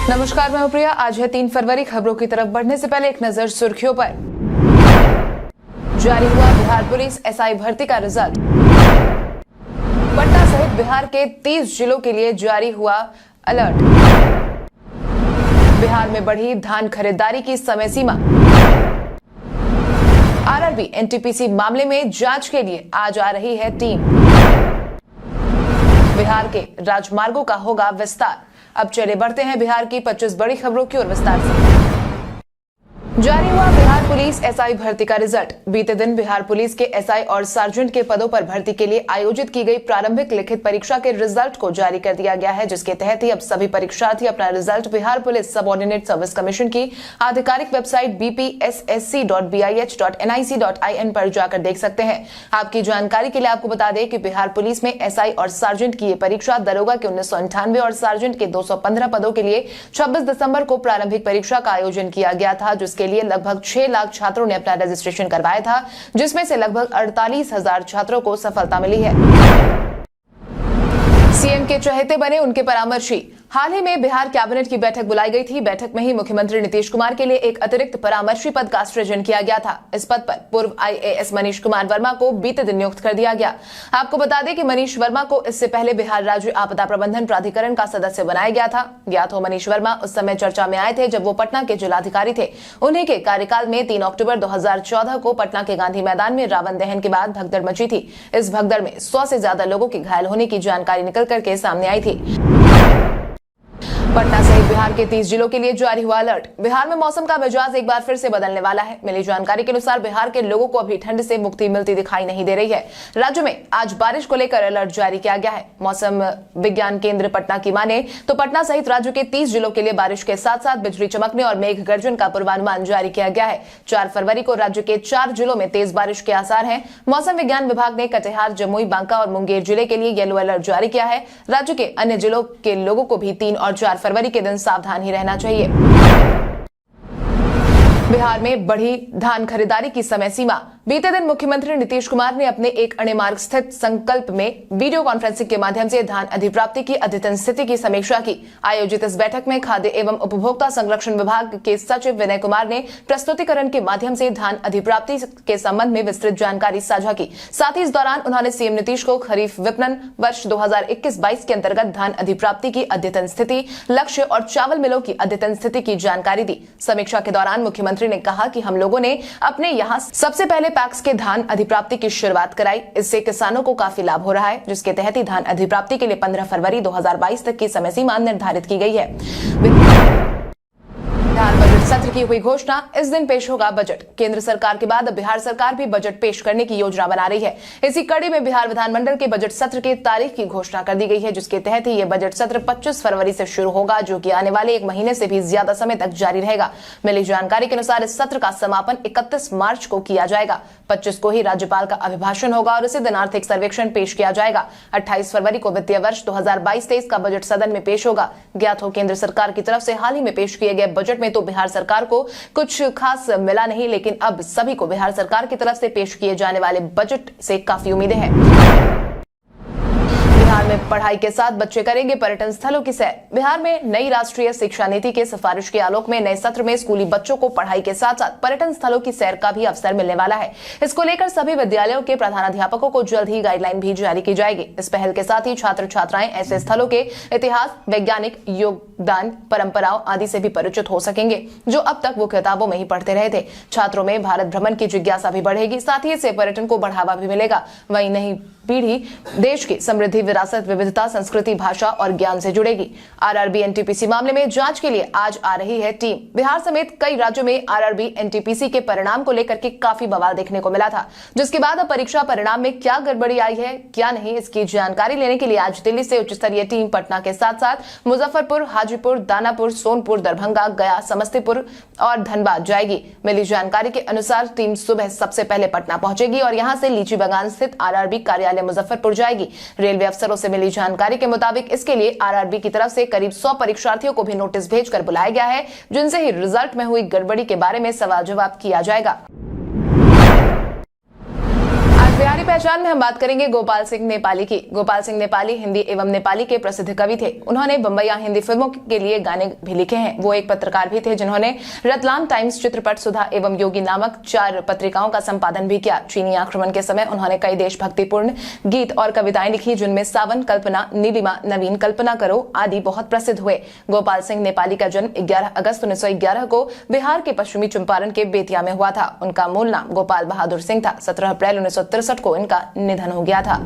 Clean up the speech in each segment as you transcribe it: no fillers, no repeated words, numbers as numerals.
नमस्कार, मैं प्रिया। आज है 3 फरवरी। खबरों की तरफ बढ़ने से पहले एक नजर सुर्खियों पर। जारी हुआ बिहार पुलिस एसआई भर्ती का रिजल्ट। पटना सहित बिहार के 30 जिलों के लिए जारी हुआ अलर्ट। बिहार में बढ़ी धान खरीदारी की समय सीमा। आरआरबी एनटीपीसी मामले में जांच के लिए आज आ रही है टीम। बिहार के राजमार्गों का होगा विस्तार। अब चले बढ़ते हैं बिहार की 25 बड़ी खबरों की ओर विस्तार से। जारी हुआ बिहार पुलिस एसआई भर्ती का रिजल्ट। बीते दिन बिहार पुलिस के एसआई और सार्जेंट के पदों पर भर्ती के लिए आयोजित की गई प्रारंभिक लिखित परीक्षा के रिजल्ट को जारी कर दिया गया है, जिसके तहत ही अब सभी परीक्षार्थी अपना result Bihar police subordinate service commission की आधिकारिक वेबसाइट bpssc.bih.nic.in पर जाकर देख सकते हैं। आपकी जानकारी के लिए आपको बता दें कि बिहार पुलिस में एसआई और सार्जेंट की ये परीक्षा दरोगा के 1998 और सार्जेंट के 215 पदों के लिए 26 दिसंबर को प्रारंभिक परीक्षा का आयोजन किया गया था, जिसके लिए लगभग 6 लाख छात्रों ने अपना रजिस्ट्रेशन करवाया था, जिसमें से लगभग 48,000 छात्रों को सफलता मिली है। सीएम के चहेते बने उनके परामर्शी। हाल ही में बिहार कैबिनेट की बैठक बुलाई गई थी। बैठक में ही मुख्यमंत्री नीतीश कुमार के लिए एक अतिरिक्त परामर्शी पद का सृजन किया गया था। इस पद पर पूर्व आईएएस मनीष कुमार वर्मा को बीते दिन नियुक्त कर दिया गया। आपको बता दें कि मनीष वर्मा को इससे पहले बिहार राज्य आपदा प्रबंधन प्राधिकरण का सदस्य बनाया गया था। ज्ञात हो, मनीष वर्मा उस समय चर्चा में आए थे जब वो पटना के जिलाधिकारी थे। उन्हीं के कार्यकाल में 3 अक्टूबर 2014 को पटना के गांधी मैदान में रावण दहन के बाद भगदड़ मची थी। इस भगदड़ में 100 से ज्यादा लोगों के घायल होने की जानकारी निकल करके सामने आई थी। पटना सहित बिहार के 30 जिलों के लिए जारी हुआ अलर्ट। बिहार में मौसम का मिजाज एक बार फिर से बदलने वाला है। मिली जानकारी के अनुसार बिहार के लोगों को अभी ठंड से मुक्ति मिलती दिखाई नहीं दे रही है। राज्य में आज बारिश को लेकर अलर्ट जारी किया गया है। मौसम विज्ञान केंद्र पटना की माने तो पटना सहित राज्य के 30 जिलों के लिए बारिश के साथ साथ बिजली चमकने और मेघ गर्जन का पूर्वानुमान जारी किया गया है। 4 फरवरी को राज्य के 4 जिलों में तेज बारिश के आसार हैं। मौसम विज्ञान विभाग ने कटिहार, जमुई, बांका और मुंगेर जिले के लिए येलो अलर्ट जारी किया है। राज्य के अन्य जिलों के लोगों को भी 3 और 4 फरवरी के दिन सावधान ही रहना चाहिए। बिहार में बढ़ी धान खरीदारी की समय सीमा। बीते दिन मुख्यमंत्री नीतीश कुमार ने अपने एक अणे मार्ग स्थित संकल्प में वीडियो कॉन्फ्रेंसिंग के माध्यम से धान अधिप्राप्ति की अद्यतन स्थिति की समीक्षा की। आयोजित इस बैठक में खाद्य एवं उपभोक्ता संरक्षण विभाग के सचिव विनय कुमार ने प्रस्तुतिकरण के माध्यम से धान अधिप्राप्ति के संबंध में विस्तृत जानकारी साझा की। साथ ही इस दौरान उन्होंने सीएम नीतीश को खरीफ विपणन वर्ष 2021-22 के अंतर्गत धान अधिप्राप्ति की अद्यतन स्थिति, लक्ष्य और चावल मिलों की अद्यतन स्थिति की जानकारी दी। समीक्षा के दौरान मुख्यमंत्री ने कहा कि हम लोगों ने अपने यहाँ सबसे पहले पैक्स के धान अधिप्राप्ति की शुरुआत कराई। इससे किसानों को काफी लाभ हो रहा है, जिसके तहत ही धान अधिप्राप्ति के लिए 15 फरवरी 2022 तक की समय सीमा निर्धारित की गई है। बिहार बजट सत्र की हुई घोषणा। इस दिन पेश होगा बजट। केंद्र सरकार के बाद अब बिहार सरकार भी बजट पेश करने की योजना बना रही है। इसी कड़ी में बिहार विधानमंडल के बजट सत्र की तारीख की घोषणा कर दी गई है, जिसके तहत ही यह बजट सत्र 25 फरवरी से शुरू होगा, जो कि आने वाले 1 महीने से भी ज्यादा समय तक जारी रहेगा। मिली जानकारी के अनुसार इस सत्र का समापन 31 मार्च को किया जाएगा। 25 को ही राज्यपाल का अभिभाषण होगा और इसी दिन आर्थिक सर्वेक्षण पेश किया जाएगा। 28 फरवरी को वित्तीय वर्ष 2022-23 का बजट सदन में पेश होगा। ज्ञात हो, केंद्र सरकार की तरफ से हाल ही में पेश किए गए बजट में तो बिहार सरकार को कुछ खास मिला नहीं, लेकिन अब सभी को बिहार सरकार की तरफ से पेश किए जाने वाले बजट से काफी उम्मीदें हैं। बिहार में पढ़ाई के साथ बच्चे करेंगे पर्यटन स्थलों की सैर। बिहार में नई राष्ट्रीय शिक्षा नीति के सिफारिश के आलोक में नए सत्र में स्कूली बच्चों को पढ़ाई के साथ साथ पर्यटन स्थलों की सैर का भी अवसर मिलने वाला है। इसको लेकर सभी विद्यालयों के प्रधानाध्यापकों को जल्द ही गाइडलाइन भी जारी की जाएगी। इस पहल के साथ ही छात्र छात्राएं ऐसे स्थलों के इतिहास, वैज्ञानिक योगदान, परंपराओं आदि से भी परिचित हो सकेंगे, जो अब तक वो किताबों में ही पढ़ते रहे थे। छात्रों में भारत भ्रमण की जिज्ञासा भी बढ़ेगी, साथ ही इससे पर्यटन को बढ़ावा भी मिलेगा। वहीं नई पीढ़ी देश की समृद्धि, विरासत, विविधता, संस्कृति, भाषा और ज्ञान से जुड़ेगी। आरआरबी एनटीपीसी मामले में जांच के लिए आज आ रही है टीम। बिहार समेत कई राज्यों में आरआरबी एनटीपीसी के परिणाम को लेकर के काफी बवाल देखने को मिला था, जिसके बाद अब परीक्षा परिणाम में क्या गड़बड़ी आई है, क्या नहीं, इसकी जानकारी लेने के लिए आज दिल्ली से उच्च स्तरीय टीम पटना के साथ साथ मुजफ्फरपुर, हाजीपुर, दानापुर, सोनपुर, दरभंगा, गया, समस्तीपुर और धनबाद जाएगी। मिली जानकारी के अनुसार टीम सुबह सबसे पहले पटना पहुंचेगी और यहां से लीची बागान स्थित आरआरबी कार्यालय मुजफ्फरपुर जाएगी। रेलवे अफसरों से मिली जानकारी के मुताबिक इसके लिए आरआरबी की तरफ से करीब 100 परीक्षार्थियों को भी नोटिस भेजकर बुलाया गया है, जिनसे ही रिजल्ट में हुई गड़बड़ी के बारे में सवाल जवाब किया जाएगा। आज बिहारी पहचान में हम बात करेंगे गोपाल सिंह नेपाली की। गोपाल सिंह नेपाली हिंदी एवं नेपाली के प्रसिद्ध कवि थे। उन्होंने बम्बईया हिंदी फिल्मों के लिए गाने भी लिखे हैं। वो एक पत्रकार भी थे जिन्होंने रतलाम टाइम्स, चित्रपट, सुधा एवं योगी नामक 4 पत्रिकाओं का संपादन भी किया। चीनी आक्रमण के समय उन्होंने कई देशभक्तिपूर्ण गीत और कविताएं लिखी, जिनमें सावन, कल्पना, नीलिमा, नवीन, कल्पना करो आदि बहुत प्रसिद्ध हुए। गोपाल सिंह नेपाली का जन्म 11 अगस्त 1911 को बिहार के पश्चिमी चंपारण के बेतिया में हुआ था। उनका मूल नाम गोपाल बहादुर सिंह था। 17 अप्रैल 1963 को इनका निधन हो गया था।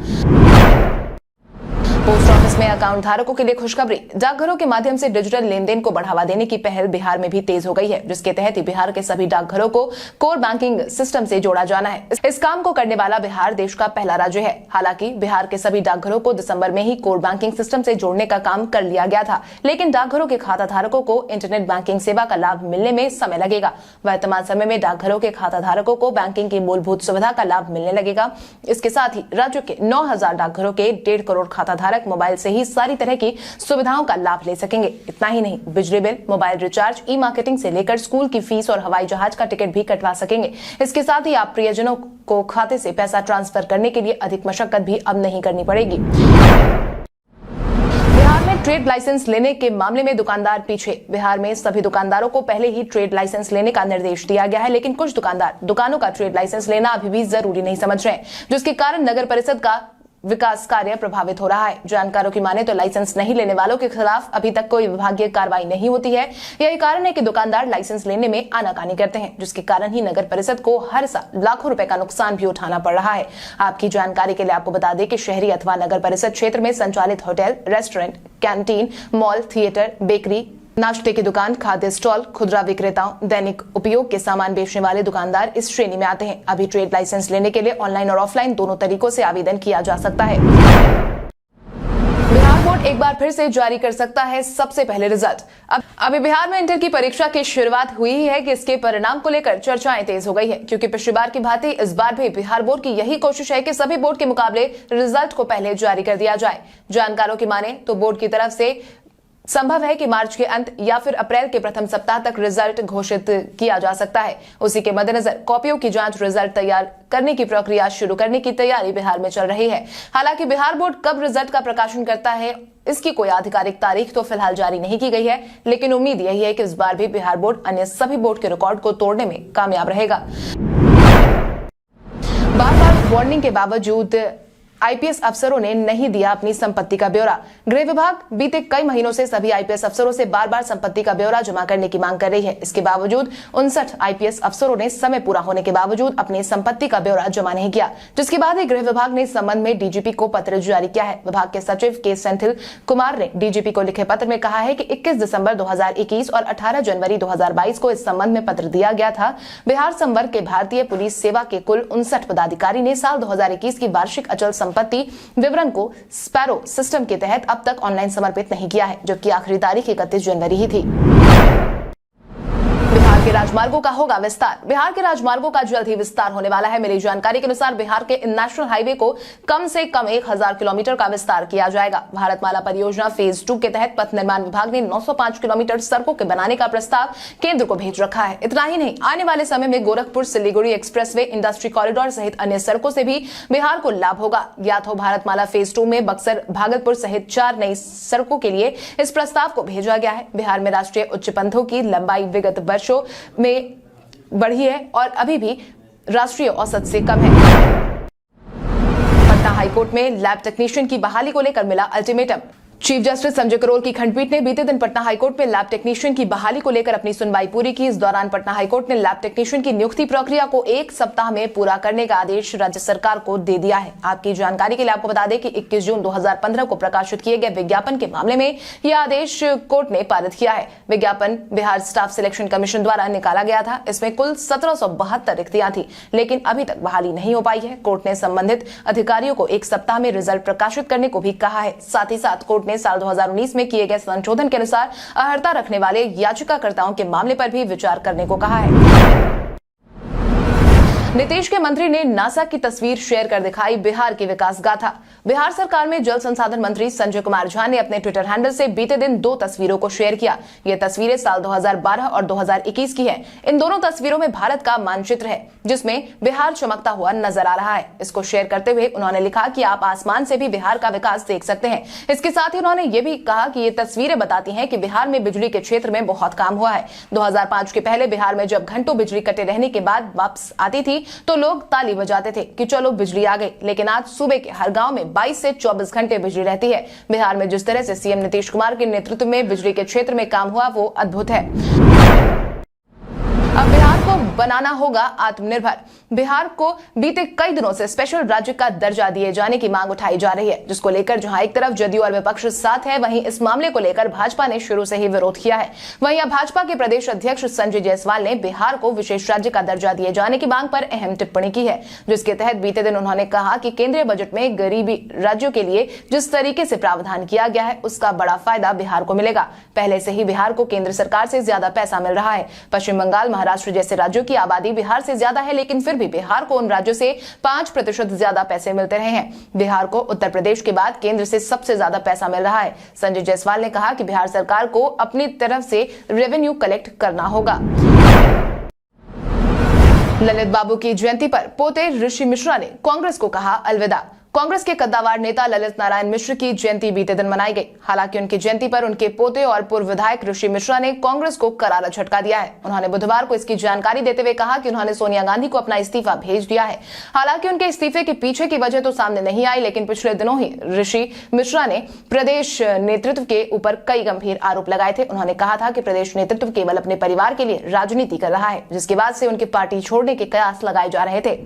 पोस्ट ऑफिस में अकाउंट धारकों के लिए खुशखबरी। डाकघरों के माध्यम से डिजिटल लेन देन को बढ़ावा देने की पहल बिहार में भी तेज हो गई है, जिसके तहत ही बिहार के सभी डाकघरों को कोर बैंकिंग सिस्टम से जोड़ा जाना है। इस काम को करने वाला बिहार देश का पहला राज्य है। हालांकि बिहार के सभी डाकघरों को दिसंबर में ही कोर बैंकिंग सिस्टम से जोड़ने का काम कर लिया गया था, लेकिन डाकघरों के खाता धारकों को इंटरनेट बैंकिंग सेवा का लाभ मिलने में समय लगेगा। वर्तमान समय में डाकघरों के खाता धारकों को बैंकिंग की मूलभूत सुविधा का लाभ मिलने लगेगा। इसके साथ ही राज्य के 9,000 डाकघरों के 1.5 करोड़ खाता धारक मोबाइल से ही सारी तरह की सुविधाओं का लाभ ले सकेंगे। इतना ही नहीं, बिजली बिल, मोबाइल रिचार्ज, ई मार्केटिंग से लेकर स्कूल की फीस और हवाई जहाज का टिकट भी कटवा सकेंगे। इसके साथ ही आप प्रियजनों को खाते से पैसा ट्रांसफर करने के लिए अधिक मशक्कत भी अब नहीं करनी पड़ेगी। बिहार में ट्रेड लाइसेंस लेने के मामले में दुकानदार पीछे। बिहार में सभी दुकानदारों को पहले ही ट्रेड लाइसेंस लेने का निर्देश दिया गया है, लेकिन कुछ दुकानदार दुकानों का ट्रेड लाइसेंस लेना अभी भी जरूरी नहीं समझ रहे हैं, जिसके कारण नगर परिषद का विकास कार्य प्रभावित हो रहा है। जानकारों की माने तो लाइसेंस नहीं लेने वालों के खिलाफ अभी तक कोई विभागीय कार्रवाई नहीं होती है। यही कारण है कि दुकानदार लाइसेंस लेने में आनाकानी करते हैं, जिसके कारण ही नगर परिषद को हर साल लाखों रुपए का नुकसान भी उठाना पड़ रहा है। आपकी जानकारी के लिए आपको बता दें कि शहरी अथवा नगर परिषद क्षेत्र में संचालित hotel, restaurant, canteen, mall, theatre, bakery, नाश्ते की दुकान, खाद्य स्टॉल, खुदरा विक्रेताओं, दैनिक उपयोग के सामान बेचने वाले दुकानदार इस श्रेणी में आते हैं। अभी ट्रेड लाइसेंस लेने के लिए ऑनलाइन और ऑफलाइन दोनों तरीकों से आवेदन किया जा सकता है। बिहार बोर्ड एक बार फिर से जारी कर सकता है सबसे पहले रिजल्ट। अभी बिहार में इंटर की परीक्षा की शुरुआत हुई है कि इसके परिणाम को लेकर चर्चाएं तेज हो गई है, क्योंकि पिछली बार की भांति इस बार भी बिहार बोर्ड की यही कोशिश है कि सभी बोर्ड के मुकाबले रिजल्ट को पहले जारी कर दिया जाए। जानकारों की माने तो बोर्ड की तरफ से संभव है कि मार्च के अंत या फिर अप्रैल के प्रथम सप्ताह तक रिजल्ट घोषित किया जा सकता है। उसी के मद्देनजर कॉपियों की जांच, रिजल्ट तैयार करने की प्रक्रिया शुरू करने की तैयारी बिहार में चल रही है। हालांकि बिहार बोर्ड कब रिजल्ट का प्रकाशन करता है, इसकी कोई आधिकारिक तारीख तो फिलहाल जारी नहीं की गई है, लेकिन उम्मीद यही है कि इस बार भी बिहार बोर्ड अन्य सभी बोर्ड के रिकॉर्ड को तोड़ने में कामयाब रहेगा। बार बार वार्निंग के बावजूद आईपीएस अफसरों ने नहीं दिया अपनी संपत्ति का ब्यौरा। गृह विभाग बीते कई महीनों से सभी आईपीएस अफसरों से बार बार संपत्ति का ब्यौरा जमा करने की मांग कर रही है। इसके बावजूद 59 आईपीएस अफसरों ने समय पूरा होने के बावजूद अपनी संपत्ति का ब्यौरा जमा नहीं किया, जिसके बाद ही गृह विभाग ने इस संबंध में डीजीपी को पत्र जारी किया है। विभाग के सचिव के सेंथिल कुमार ने डीजीपी को लिखे पत्र में कहा है कि 21 दिसंबर 2021 और 18 जनवरी 2022 को इस संबंध में पत्र दिया गया था। बिहार संवर्ग के भारतीय पुलिस सेवा के कुल 59 पदाधिकारी ने साल 2021 की वार्षिक अचल संपत्ति विवरण को स्पैरो सिस्टम के तहत अब तक ऑनलाइन समर्पित नहीं किया है, जबकि आखिरी तारीख 31 जनवरी ही थी। बिहार के राजमार्गों का होगा विस्तार। बिहार के राजमार्गों का जल्द ही विस्तार होने वाला है। मिली जानकारी के अनुसार बिहार के नेशनल हाईवे को कम से कम 1000 किलोमीटर का विस्तार किया जाएगा। भारतमाला परियोजना फेज 2 के तहत पथ निर्माण विभाग ने 905 किलोमीटर सड़कों के बनाने का प्रस्ताव केंद्र को भेज रखा है। इतना ही नहीं, आने वाले समय में Gorakhpur Siliguri expressway, industry corridor सहित अन्य सड़कों से भी बिहार को लाभ होगा। ज्ञात हो, भारतमाला फेज 2 में बक्सर, भागलपुर सहित 4 नई सड़कों के लिए इस प्रस्ताव को भेजा गया है। बिहार में राष्ट्रीय उच्च पथों की लंबाई विगत वर्षों में बढ़ी है और अभी भी राष्ट्रीय औसत से कम है। पटना हाईकोर्ट में लैब टेक्नीशियन की बहाली को लेकर मिला ultimatum. Chief justice Sanjay Karol की खंडपीठ ने बीते दिन पटना हाईकोर्ट में लैब टेक्नीशियन की बहाली को लेकर अपनी सुनवाई पूरी की। इस दौरान पटना हाईकोर्ट ने लैब टेक्नीशियन की नियुक्ति प्रक्रिया को 1 सप्ताह में पूरा करने का आदेश राज्य सरकार को दे दिया है। आपकी जानकारी के लिए आपको बता दें कि 21 जून 2015 को प्रकाशित किए गए विज्ञापन के मामले में यह आदेश कोर्ट ने पारित किया है। विज्ञापन बिहार स्टाफ सिलेक्शन कमीशन द्वारा निकाला गया था। इसमें कुल 1772 रिक्तियां थी, लेकिन अभी तक बहाली नहीं हो पाई है। कोर्ट ने संबंधित अधिकारियों को 1 सप्ताह में रिजल्ट प्रकाशित करने को भी कहा है। साथ ही साथ कोर्ट ने साल 2019 में किए गए संशोधन के अनुसार अर्हता रखने वाले याचिकाकर्ताओं के मामले पर भी विचार करने को कहा है। नीतीश के मंत्री ने नासा की तस्वीर शेयर कर दिखाई बिहार की विकास गाथा। बिहार सरकार में जल संसाधन मंत्री संजय कुमार झा ने अपने ट्विटर हैंडल से बीते दिन 2 तस्वीरों को शेयर किया। ये तस्वीरें साल 2012 और 2021 की हैं। इन दोनों तस्वीरों में भारत का मानचित्र है जिसमें बिहार चमकता हुआ नजर आ रहा है। इसको शेयर करते हुए उन्होंने लिखा कि आप आसमान से भी बिहार का विकास देख सकते हैं। इसके साथ ही उन्होंने ये भी कहा कि ये तस्वीरें बताती हैं कि बिहार में बिजली के क्षेत्र में बहुत काम हुआ है। 2005 के पहले बिहार में जब घंटों बिजली कटे रहने के बाद वापस आती थी तो लोग ताली बजाते थे कि चलो बिजली आ गई, लेकिन आज सुबह के हर गांव में 22 से 24 घंटे बिजली रहती है। बिहार में जिस तरह से सीएम नीतीश कुमार के नेतृत्व में बिजली के क्षेत्र में काम हुआ वो अद्भुत है। अब बिहार को बनाना होगा आत्मनिर्भर। बिहार को बीते कई दिनों से स्पेशल राज्य का दर्जा दिए जाने की मांग उठाई जा रही है, जिसको लेकर जहां एक तरफ जदयू और विपक्ष साथ है, वहीं इस मामले को लेकर भाजपा ने शुरू से ही विरोध किया है। वहीं अब भाजपा के प्रदेश अध्यक्ष संजय जायसवाल ने बिहार को विशेष राज्य का दर्जा दिए जाने की मांग पर अहम टिप्पणी की है, जिसके तहत बीते दिन उन्होंने कहा कि केंद्रीय बजट में गरीबी राज्यों के लिए जिस तरीके से प्रावधान किया गया है उसका बड़ा फायदा बिहार को मिलेगा। पहले से ही बिहार को केंद्र सरकार से ज्यादा पैसा मिल रहा है। पश्चिम बंगाल, महाराष्ट्र जैसे राज्यों की आबादी बिहार से ज्यादा है, लेकिन फिर भी बिहार को उन राज्यों से 5% ज्यादा पैसे मिलते रहे हैं। बिहार को उत्तर प्रदेश के बाद केंद्र से सबसे ज्यादा पैसा मिल रहा है। संजय जायसवाल ने कहा कि बिहार सरकार को अपनी तरफ से रेवेन्यू कलेक्ट करना होगा। ललित बाबू की जयंती पर पोते ऋषि मिश्रा ने कांग्रेस को कहा अलविदा। कांग्रेस के कद्दावर नेता ललित नारायण मिश्र की जयंती बीते दिन मनाई गई। हालांकि उनकी जयंती पर उनके पोते और पूर्व विधायक ऋषि मिश्रा ने कांग्रेस को करारा झटका दिया है। उन्होंने बुधवार को इसकी जानकारी देते हुए कहा कि उन्होंने सोनिया गांधी को अपना इस्तीफा भेज दिया है। हालांकि उनके इस्तीफे के पीछे की वजह तो सामने नहीं आई, लेकिन पिछले दिनों ही ऋषि मिश्रा ने प्रदेश नेतृत्व के ऊपर कई गंभीर आरोप लगाए थे। उन्होंने कहा था कि प्रदेश नेतृत्व केवल अपने परिवार के लिए राजनीति कर रहा है, जिसके बाद से उनकी पार्टी छोड़ने के कयास लगाए जा रहे थे।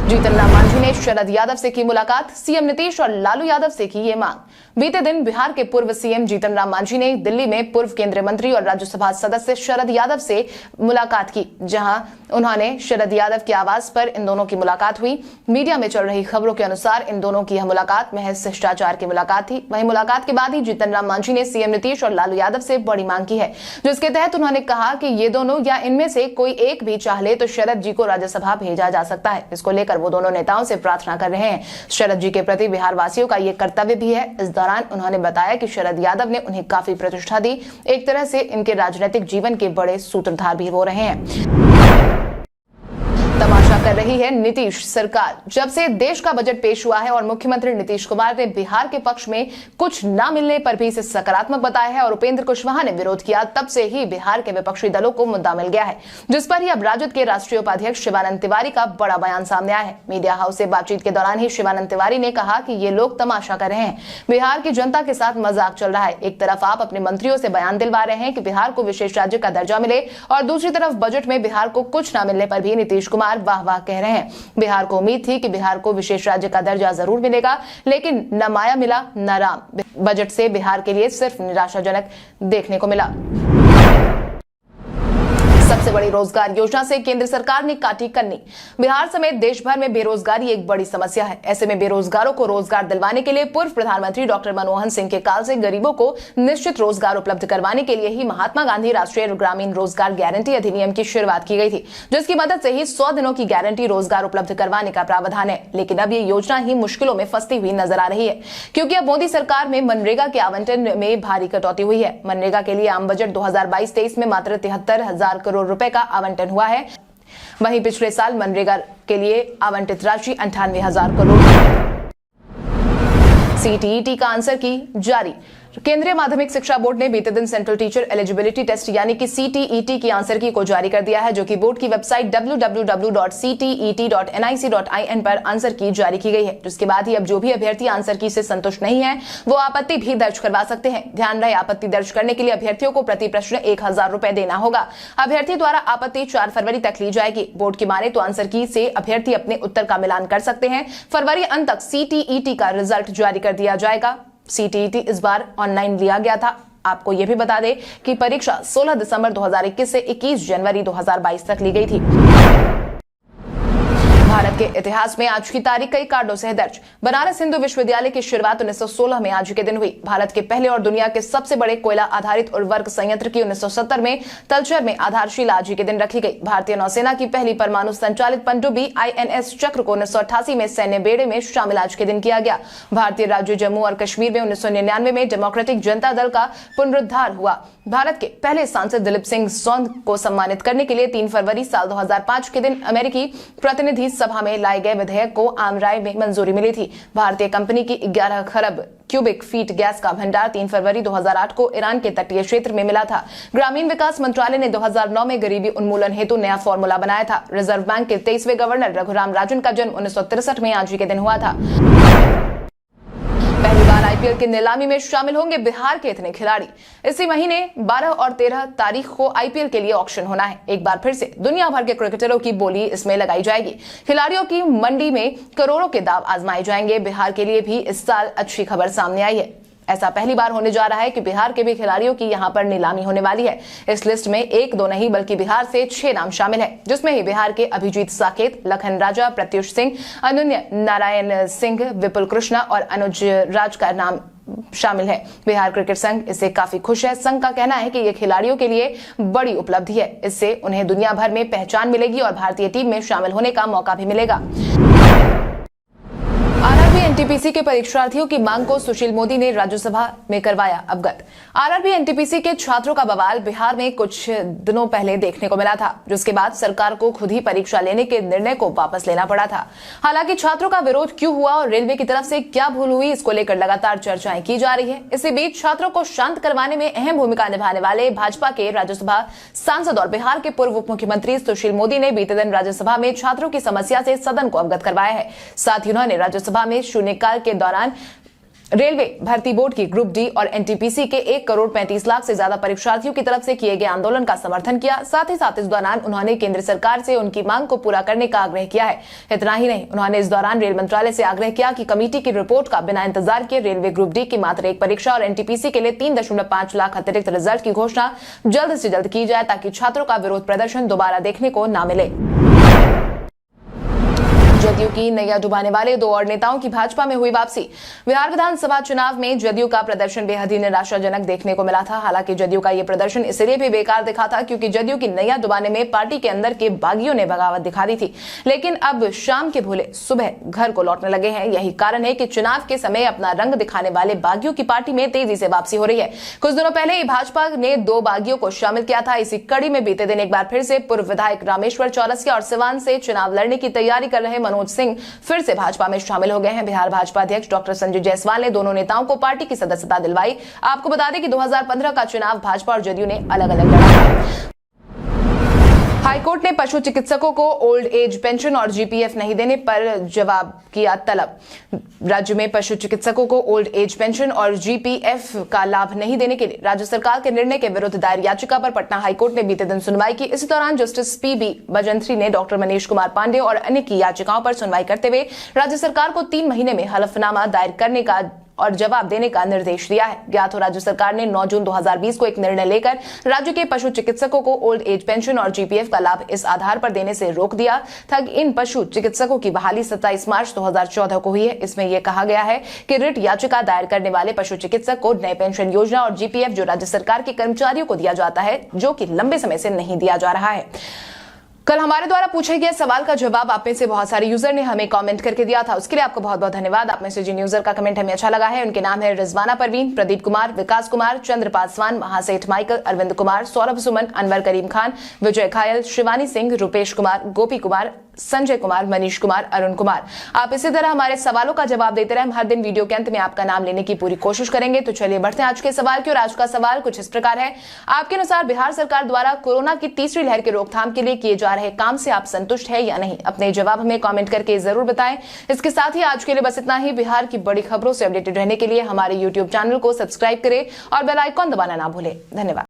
जीतन राम मांझी ने शरद यादव से की मुलाकात। सीएम नीतीश और लालू यादव से की ये मांग। बीते दिन बिहार के पूर्व सीएम जीतन राम मांझी ने दिल्ली में पूर्व केंद्रीय मंत्री और राज्यसभा सदस्य शरद यादव से मुलाकात की, जहां उन्होंने शरद यादव के आवास पर इन दोनों की मुलाकात हुई। मीडिया में चल रही खबरों के अनुसार इन दोनों की यह मुलाकात महज शिष्टाचार की मुलाकात थी। वहीं मुलाकात के बाद ही जीतन राम मांझी ने सीएम नीतीश और लालू यादव से बड़ी मांग की है, जिसके तहत उन्होंने कहा कि ये दोनों या इनमें से कोई एक भी चाह ले तो शरद जी को राज्यसभा भेजा जा सकता है। इसको लेकर वो दोनों नेताओं से प्रार्थना कर रहे हैं। शरद जी के प्रति बिहार वासियों का ये कर्तव्य भी है। इस दौरान उन्होंने बताया कि शरद यादव ने उन्हें काफी प्रतिष्ठा दी। एक तरह से इनके राजनीतिक जीवन के बड़े सूत्रधार भी हो रहे हैं। तमाशा कर रही है नीतीश सरकार। जब से देश का बजट पेश हुआ है और मुख्यमंत्री नीतीश कुमार ने बिहार के पक्ष में कुछ न मिलने पर भी इसे सकारात्मक बताया है और उपेंद्र कुशवाहा ने विरोध किया, तब से ही बिहार के विपक्षी दलों को मुद्दा मिल गया है, जिस पर ही अब राजद के राष्ट्रीय उपाध्यक्ष शिवानंद तिवारी का बड़ा बयान सामने आया है। मीडिया हाउस से बातचीत के दौरान ही शिवानंद तिवारी ने कहा कि ये लोग तमाशा कर रहे हैं, बिहार की जनता के साथ मजाक चल रहा है। एक तरफ आप अपने मंत्रियों से बयान दिलवा रहे हैं कि बिहार को विशेष राज्य का दर्जा मिले और दूसरी तरफ बजट में बिहार को कुछ न मिलने पर भी नीतीश कुमार वाह कह रहे हैं। बिहार को उम्मीद थी कि बिहार को विशेष राज्य का दर्जा जरूर मिलेगा, लेकिन न माया मिला न राम। बजट से बिहार के लिए सिर्फ निराशाजनक देखने को मिला। सबसे बड़ी रोजगार योजना से केंद्र सरकार ने काटी कन्नी। बिहार समेत देश भर में बेरोजगारी एक बड़ी समस्या है। ऐसे में बेरोजगारों को रोजगार दिलवाने के लिए पूर्व प्रधानमंत्री डॉक्टर मनमोहन सिंह के काल से गरीबों को निश्चित रोजगार उपलब्ध करवाने के लिए ही महात्मा गांधी राष्ट्रीय ग्रामीण रोजगार गारंटी अधिनियम की शुरुआत की गई थी, जिसकी मदद से ही 100 दिनों की गारंटी रोजगार उपलब्ध करवाने का प्रावधान है। लेकिन अब ये योजना ही मुश्किलों में फंसती हुई नजर आ रही है, क्योंकि अब मोदी सरकार में मनरेगा के आवंटन में भारी कटौती हुई है। मनरेगा के लिए आम बजट 2022-23 में मात्र 73,000 करोड़ रुपए का आवंटन हुआ है। वहीं पिछले साल मनरेगा के लिए आवंटित राशि 98,000 करोड़। सीटीईटी का आंसर की जारी। केंद्रीय माध्यमिक शिक्षा बोर्ड ने बीते दिन सेंट्रल टीचर एलिजिबिलिटी टेस्ट यानी कि सीटीईटी की आंसर की को जारी कर दिया है, जो कि बोर्ड की वेबसाइट www.ctet.nic.in पर आंसर की जारी की गई है। जिसके बाद ही अब जो भी अभ्यर्थी आंसर की से संतुष्ट नहीं है वो आपत्ति भी दर्ज करवा सकते हैं। ध्यान रहे, आपत्ति दर्ज करने के लिए अभ्यर्थियों को प्रति प्रश्न 1,000 रुपए देना होगा। अभ्यर्थी द्वारा आपत्ति 4 फरवरी तक ली जाएगी। बोर्ड की माने तो आंसर की से अभ्यर्थी अपने उत्तर का मिलान कर सकते हैं। फरवरी अंत तक सीटीईटी का रिजल्ट जारी कर दिया जाएगा। सीटीईटी इस बार ऑनलाइन लिया गया था। आपको यह भी बता दें कि परीक्षा 16 दिसंबर 2021 से 21 जनवरी 2022 तक ली गई थी। भारत के इतिहास में आज की तारीख कई कारणों से है दर्ज। बनारस हिंदू विश्वविद्यालय की शुरुआत 1916 में आज के दिन हुई। भारत के पहले और दुनिया के सबसे बड़े कोयला आधारित उर्वरक संयंत्र की 1970 में तलचर में आधारशिला आज के दिन रखी गई। भारतीय नौसेना की पहली परमाणु संचालित पनडुब्बी INS चक्र को 1988 में सैन्य बेड़े में शामिल आज के दिन किया गया। भारतीय राज्य जम्मू और कश्मीर में 1999 में डेमोक्रेटिक जनता दल का पुनरुद्धार हुआ। भारत के पहले सांसद दिलीप सिंह सौंद को सम्मानित करने के लिए 3 फरवरी साल 2005 के दिन अमेरिकी प्रतिनिधि सभा में लाए गए विधेयक को आम राय में मंजूरी मिली थी। भारतीय कंपनी की 11 खरब क्यूबिक फीट गैस का भंडार 3 फरवरी 2008 को ईरान के तटीय क्षेत्र में मिला था। ग्रामीण विकास मंत्रालय ने 2009 में गरीबी उन्मूलन हेतु नया फॉर्मूला बनाया था। रिजर्व बैंक के 23वें गवर्नर रघुराम राजन का जन्म 1963 में आज के दिन हुआ था। पहली बार IPL की नीलामी में शामिल होंगे बिहार के इतने खिलाड़ी। इसी महीने 12 और 13 तारीख को IPL के लिए ऑक्शन होना है। एक बार फिर से दुनिया भर के क्रिकेटरों की बोली इसमें लगाई जाएगी। खिलाड़ियों की मंडी में करोड़ों के दांव आजमाए जाएंगे। बिहार के लिए भी इस साल अच्छी खबर सामने आई है। ऐसा पहली बार होने जा रहा है कि बिहार के भी खिलाड़ियों की यहां पर नीलामी होने वाली है। इस लिस्ट में 1-2 नहीं बल्कि बिहार से 6 नाम शामिल है, जिसमें ही बिहार के अभिजीत साकेत, लखन राजा, प्रत्युष सिंह, अनन्य नारायण सिंह, विपुल कृष्णा और अनुज राज का नाम शामिल है। बिहार क्रिकेट संघ इससे काफी खुश है। संघ का कहना है कि ये खिलाड़ियों के लिए बड़ी उपलब्धि है। इससे उन्हें दुनिया भर में पहचान मिलेगी और भारतीय टीम में शामिल होने का मौका भी मिलेगा। आरआरबी एनटीपीसी के परीक्षार्थियों की मांग को सुशील मोदी ने राज्यसभा में करवाया अवगत। आरआरबी एनटीपीसी के छात्रों का बवाल बिहार में कुछ दिनों पहले देखने को मिला था, जिसके बाद सरकार को खुद ही परीक्षा लेने के निर्णय को वापस लेना पड़ा था। हालांकि छात्रों का विरोध क्यों हुआ और रेलवे की तरफ से क्या भूल हुई, इसको लेकर लगातार चर्चाएं की जा रही है। इसी बीच छात्रों को शांत करवाने में अहम भूमिका निभाने वाले भाजपा के राज्यसभा सांसद और बिहार के पूर्व उप मुख्यमंत्री सुशील मोदी ने बीते दिन राज्यसभा में छात्रों की समस्या से सदन को अवगत करवाया है। साथ ही उन्होंने राज्यसभा में शून्यकाल के दौरान रेलवे भर्ती बोर्ड की ग्रुप डी और एनटीपीसी के 1 करोड़ 35 लाख से ज्यादा परीक्षार्थियों की तरफ से किए गए आंदोलन का समर्थन किया। साथ ही साथ इस दौरान उन्होंने केंद्र सरकार से उनकी मांग को पूरा करने का आग्रह किया है। इतना ही नहीं, उन्होंने इस दौरान रेल मंत्रालय से आग्रह किया कि कमेटी की रिपोर्ट का बिना इंतजार किए रेलवे ग्रुप डी की मात्र 1 परीक्षा और एनटीपीसी के लिए 3.5 लाख अतिरिक्त रिजल्ट की घोषणा जल्द से जल्द की जाए, ताकि छात्रों का विरोध प्रदर्शन दोबारा देखने को न मिले। जदयू की नैया डुबाने वाले 2 और नेताओं की भाजपा में हुई वापसी। बिहार विधानसभा चुनाव में जदयू का प्रदर्शन बेहद ही निराशाजनक देखने को मिला था। हालांकि जदयू का यह प्रदर्शन इसलिए भी बेकार दिखा था क्योंकि जदयू की नैया डुबाने में पार्टी के अंदर के बागियों ने बगावत दिखा दी थी, लेकिन अब शाम के भोले सुबह घर को लौटने लगे हैं। यही कारण है कि चुनाव के समय अपना रंग दिखाने वाले बागियों की पार्टी में तेजी से वापसी हो रही है। कुछ दिनों पहले ही भाजपा ने 2 बागियों को शामिल किया था। इसी कड़ी में बीते दिन एक बार फिर से पूर्व विधायक रामेश्वर चौरसिया और सिवान से चुनाव लड़ने की तैयारी कर रहे मनोज सिंह फिर से भाजपा में शामिल हो गए हैं। बिहार भाजपा अध्यक्ष डॉक्टर संजय जायसवाल ने दोनों नेताओं को पार्टी की सदस्यता दिलवाई। आपको बता दें कि 2015 का चुनाव भाजपा और जदयू ने अलग अलग लड़ा था। हाईकोर्ट ने पशु चिकित्सकों को ओल्ड एज पेंशन और जीपीएफ नहीं देने पर जवाब किया तलब। राज्य में पशु चिकित्सकों को ओल्ड एज पेंशन और जीपीएफ का लाभ नहीं देने के लिए राज्य सरकार के निर्णय के विरुद्ध दायर याचिका पर पटना हाईकोर्ट ने बीते दिन सुनवाई की। इस दौरान जस्टिस पीबी बजंत्री ने डॉक्टर मनीष कुमार पांडे और अन्य की याचिकाओं पर सुनवाई करते हुए राज्य सरकार को 3 महीने में हलफनामा दायर करने का और जवाब देने का निर्देश दिया है। ज्ञात हो राज्य सरकार ने 9 जून 2020 को एक निर्णय लेकर राज्य के पशु चिकित्सकों को ओल्ड एज पेंशन और जीपीएफ का लाभ इस आधार पर देने से रोक दिया था कि इन पशु चिकित्सकों की बहाली 27 मार्च 2014 को हुई है। इसमें यह कहा गया है कि रिट याचिका दायर करने वाले पशु चिकित्सक को नए पेंशन योजना और जीपीएफ जो राज्य सरकार के कर्मचारियों को दिया जाता है, जो कि लंबे समय से नहीं दिया जा रहा है। कल हमारे द्वारा पूछे गए सवाल का जवाब आप में से बहुत सारे यूजर ने हमें कमेंट करके दिया था, उसके लिए आपको बहुत बहुत धन्यवाद। आप में से जिन यूजर का कमेंट हमें अच्छा लगा है उनके नाम है रिजवाना परवीन, प्रदीप कुमार, विकास कुमार, चंद्र पासवान, महासेठ माइकल, अरविंद कुमार, सौरभ सुमन, अनवर करीम खान, विजय खायल, शिवानी सिंह, रुपेश कुमार, गोपी कुमार, संजय कुमार, मनीष कुमार, अरुण कुमार। आप इसी तरह हमारे सवालों का जवाब देते रहे। हम हर दिन वीडियो के अंत में आपका नाम लेने की पूरी कोशिश करेंगे। तो चलिए बढ़ते हैं आज के सवाल की ओर। आज का सवाल कुछ इस प्रकार है, आपके अनुसार बिहार सरकार द्वारा कोरोना की तीसरी लहर की रोकथाम के लिए किए जा रहे काम से आप संतुष्ट है या नहीं? अपने जवाब हमें कमेंट करके जरूर बताएं। इसके साथ ही आज के लिए बस इतना ही। बिहार की बड़ी खबरों से अपडेटेड रहने के लिए हमारे यूट्यूब चैनल को सब्सक्राइब करें और बेल आइकॉन दबाना ना भूलें। धन्यवाद।